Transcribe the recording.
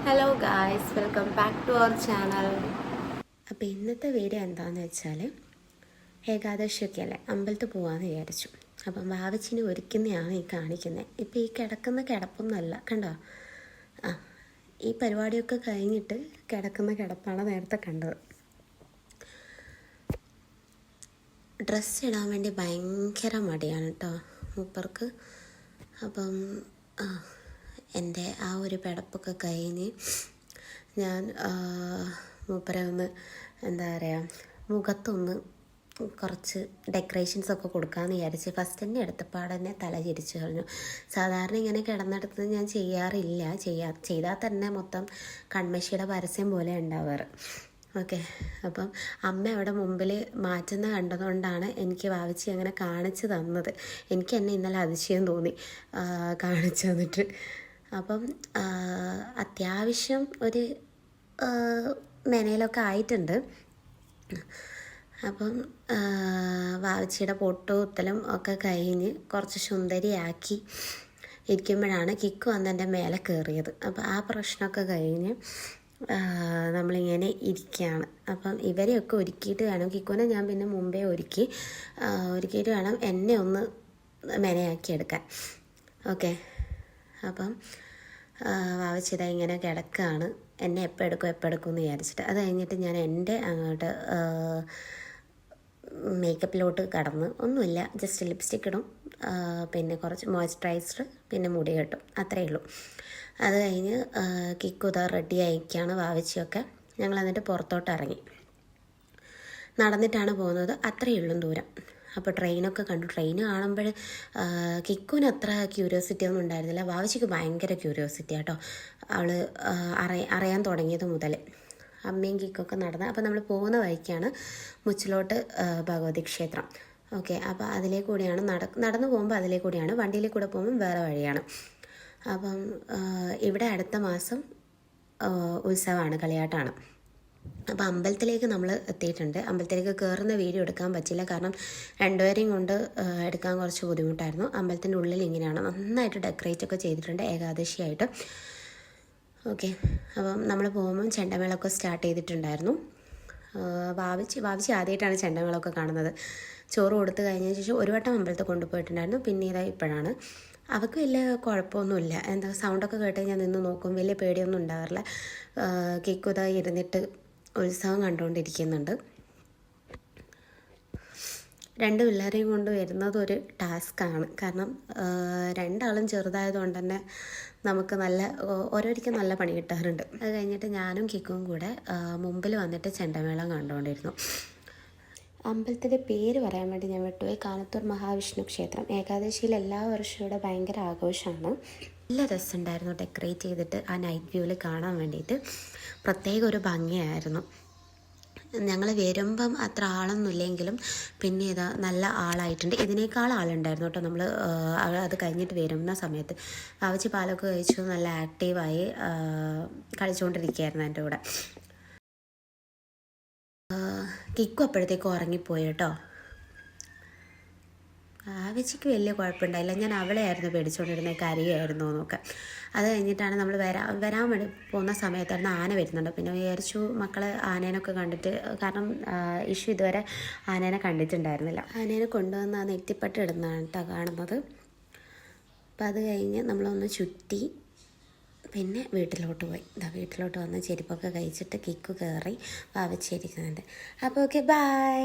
Hello guys, welcome back to our channel. അപ്പോൾ ഇന്നത്തെ video എന്താണെന്ന് വെച്ചാൽ ഏകാദശിയൊക്കെ അല്ലേ, അമ്പലത്തിൽ പോകാമെന്ന് വിചാരിച്ചു. അപ്പം വാവച്ചിനെ ഒരുക്കുന്നതാണ് ഈ കാണിക്കുന്നത്. ഇപ്പോൾ ഈ കിടക്കുന്ന കിടപ്പൊന്നുമല്ല, കണ്ടോ? ഈ പരിപാടിയൊക്കെ കഴിഞ്ഞിട്ട് കിടക്കുന്ന കിടപ്പാണ് നേരത്തെ കണ്ടത്. ഡ്രസ്സ് ഇടാൻ വേണ്ടി ഭയങ്കര മടിയാണ് കേട്ടോ മൂപ്പർക്ക്. അപ്പം എൻ്റെ ആ ഒരു പിടപ്പൊക്കെ കഴിഞ്ഞ് ഞാൻ മൂപ്പരെ ഒന്ന് എന്താ പറയുക, മുഖത്തൊന്ന് കുറച്ച് ഡെക്കറേഷൻസൊക്കെ കൊടുക്കാമെന്ന് വിചാരിച്ച് ഫസ്റ്റ് തന്നെ എടുത്തപ്പാട് തന്നെ തല ചിരിച്ചു കളഞ്ഞു. സാധാരണ ഇങ്ങനെ കിടന്നെടുത്ത് ഞാൻ ചെയ്യാറില്ല, ചെയ്താൽ തന്നെ മൊത്തം കൺമഷിയുടെ പരസ്യം പോലെ ഉണ്ടാവാറ്. ഓക്കെ, അപ്പം അമ്മ അവിടെ മുമ്പിൽ മാറ്റുന്ന കണ്ടതുകൊണ്ടാണ് എനിക്ക് വാവിച്ചി അങ്ങനെ കാണിച്ചു തന്നത്. എനിക്ക് എന്നെ ഇന്നലെ അതിശയം തോന്നി കാണിച്ചു തന്നിട്ട്. അപ്പം അത്യാവശ്യം ഒരു മെനയിലൊക്കെ ആയിട്ടുണ്ട്. അപ്പം വാവച്ചിയുടെ പൊട്ടുകുത്തലും ഒക്കെ കഴിഞ്ഞ് കുറച്ച് സുന്ദരിയാക്കി ഇരിക്കുമ്പോഴാണ് കിക്കു വന്ന് എൻ്റെ മേലെ കയറിയത്. അപ്പം ആ പ്രശ്നമൊക്കെ കഴിഞ്ഞ് നമ്മളിങ്ങനെ ഇരിക്കുകയാണ്. അപ്പം ഇവരെയൊക്കെ ഒരുക്കിയിട്ട് വേണം, കിക്കുവിനെ ഞാൻ പിന്നെ മുമ്പേ ഒരുക്കിയിട്ട് വേണം എന്നെ ഒന്ന് മെനയാക്കിയെടുക്കാൻ. ഓക്കെ, അപ്പം വാവച്ചിത ഇങ്ങനെ കിടക്കുകയാണ്, എന്നെ എപ്പോൾ എടുക്കും എന്ന് വിചാരിച്ചിട്ട്. അത് കഴിഞ്ഞിട്ട് ഞാൻ എൻ്റെ അങ്ങോട്ട് മേക്കപ്പിലോട്ട് കടന്ന്, ഒന്നുമില്ല, ജസ്റ്റ് ലിപ്സ്റ്റിക്ക് ഇടും, പിന്നെ കുറച്ച് മോയ്സ്ചറൈസർ, പിന്നെ മുടി കെട്ടും, അത്രയേ ഉള്ളൂ. അത് കഴിഞ്ഞ് കിക്കുത റെഡി ആയിക്കാണ് വാവച്ചിയൊക്കെ. ഞങ്ങൾ എന്നിട്ട് പുറത്തോട്ട് ഇറങ്ങി, നടന്നിട്ടാണ് പോകുന്നത്, അത്രയേ ഉള്ളൂ ദൂരം. അപ്പോൾ ട്രെയിനൊക്കെ കണ്ടു. ട്രെയിൻ കാണുമ്പോൾ കിക്കുവിന് അത്ര ക്യൂരിയോസിറ്റി ഒന്നും ഉണ്ടായിരുന്നില്ല, വാവച്ചിക്ക് ഭയങ്കര ക്യൂരിയോസിറ്റി കേട്ടോ. അവൾ അറിയാൻ തുടങ്ങിയത് മുതൽ അമ്മയും കിക്കൊക്കെ നടന്ന്. അപ്പോൾ നമ്മൾ പോകുന്ന വഴിക്കാണ് മുച്ചിലോട്ട് ഭഗവതി ക്ഷേത്രം. ഓക്കെ, അപ്പോൾ അതിലേ കൂടിയാണ് നടന്നു പോകുമ്പോൾ അതിലേ കൂടിയാണ്, വണ്ടിയിൽ കൂടെ പോകുമ്പോൾ വേറെ വഴിയാണ്. അപ്പം ഇവിടെ അടുത്ത മാസം ഉത്സവമാണ്, കളിയാട്ടമാണ്. അപ്പോൾ അമ്പലത്തിലേക്ക് നമ്മൾ എത്തിയിട്ടുണ്ട്. അമ്പലത്തിലേക്ക് കയറുന്ന വീഡിയോ എടുക്കാൻ പറ്റില്ല, കാരണം രണ്ടുപേരെയും കൊണ്ട് എടുക്കാൻ കുറച്ച് ബുദ്ധിമുട്ടായിരുന്നു. അമ്പലത്തിൻ്റെ ഉള്ളിൽ ഇങ്ങനെയാണ്, നന്നായിട്ട് ഡെക്കറേറ്റ് ഒക്കെ ചെയ്തിട്ടുണ്ട് ഏകാദശിയായിട്ട്. ഓക്കെ, അപ്പം നമ്മൾ പോകുമ്പം ചെണ്ടമേളമൊക്കെ സ്റ്റാർട്ട് ചെയ്തിട്ടുണ്ടായിരുന്നു. വാവിച്ച് ആദ്യമായിട്ടാണ് ചെണ്ടമേളമൊക്കെ കാണുന്നത്. ചോറ് കൊടുത്ത് കഴിഞ്ഞതിന് ശേഷം ഒരു വട്ടം അമ്പലത്തിൽ കൊണ്ടുപോയിട്ടുണ്ടായിരുന്നു, പിന്നെ ഇതാ ഇപ്പോഴാണ്. അവൾക്ക് വലിയ കുഴപ്പമൊന്നുമില്ല, എന്താ സൗണ്ടൊക്കെ കേട്ട് ഞാൻ നിന്ന് നോക്കും, വലിയ പേടിയൊന്നും ഉണ്ടാകാറില്ല. കേക്കുത ഇരുന്നിട്ട് ഉത്സവം കണ്ടുകൊണ്ടിരിക്കുന്നുണ്ട്. രണ്ട് പിള്ളേരെയും കൊണ്ട് വരുന്നത് ഒരു ടാസ്ക്കാണ്, കാരണം രണ്ടാളും ചെറുതായതുകൊണ്ട് തന്നെ നമുക്ക് ഓരോരിക്കും നല്ല പണി കിട്ടാറുണ്ട്. അത് കഴിഞ്ഞിട്ട് ഞാനും കിക്കും കൂടെ മുമ്പിൽ വന്നിട്ട് ചെണ്ടമേളം കണ്ടുകൊണ്ടിരുന്നു. അമ്പലത്തിൻ്റെ പേര് പറയാൻ വേണ്ടി ഞാൻ വിട്ടുപോയി, കാനത്തൂർ മഹാവിഷ്ണു ക്ഷേത്രം. ഏകാദശിയിൽ എല്ലാ വർഷവും ഇവിടെ ഭയങ്കര ആഘോഷമാണ്. നല്ല രസമുണ്ടായിരുന്നു ഡെക്കറേറ്റ് ചെയ്തിട്ട് ആ നൈറ്റ് വ്യൂവിൽ കാണാൻ വേണ്ടിയിട്ട്. പ്രത്യേക ഒരു ഭംഗിയായിരുന്നു. ഞങ്ങൾ വരുമ്പം അത്ര ആളൊന്നുമില്ലെങ്കിലും പിന്നെ ഇതാ നല്ല ആളായിട്ടുണ്ട്. ഇതിനേക്കാൾ ആളുണ്ടായിരുന്നു കേട്ടോ നമ്മൾ അത് കഴിഞ്ഞിട്ട് വരുന്ന സമയത്ത്. വാവച്ചി പാലൊക്കെ കഴിച്ചു, നല്ല ആക്റ്റീവായി കളിച്ചുകൊണ്ടിരിക്കുകയായിരുന്നു എൻ്റെ കൂടെ. കിക്കു അപ്പോഴത്തേക്കും ഉറങ്ങിപ്പോയി കേട്ടോ. വാവച്ചിക്ക് വലിയ കുഴപ്പമുണ്ടായില്ല, ഞാൻ അവളെ ആയിരുന്നു പേടിച്ചുകൊണ്ടിരുന്നത്, കരയായിരുന്നു എന്നൊക്കെ. അത് കഴിഞ്ഞിട്ടാണ് നമ്മൾ വരാൻ വേണ്ടി പോകുന്ന സമയത്തായിരുന്നു ആന വരുന്നുണ്ട്. പിന്നെ വിചാരിച്ചു മക്കളെ ആനേനൊക്കെ കണ്ടിട്ട്, കാരണം ഇഷ്യൂ ഇതുവരെ ആനേനെ കണ്ടിട്ടുണ്ടായിരുന്നില്ല. ആനേനെ കൊണ്ടുവന്ന് ആ നെറ്റിപ്പട്ട് ഇടുന്നതാണ് കേട്ടോ കാണുന്നത്. അപ്പം അത് കഴിഞ്ഞ് നമ്മളൊന്ന് ചുറ്റി പിന്നെ വീട്ടിലോട്ട് പോയി. വീട്ടിലോട്ട് വന്ന് ചെരുപ്പൊക്കെ കഴിച്ചിട്ട് കിക്കു കയറി വാവച്ചിരിക്കുന്നുണ്ട്. അപ്പോൾ ഓക്കെ, ബൈ.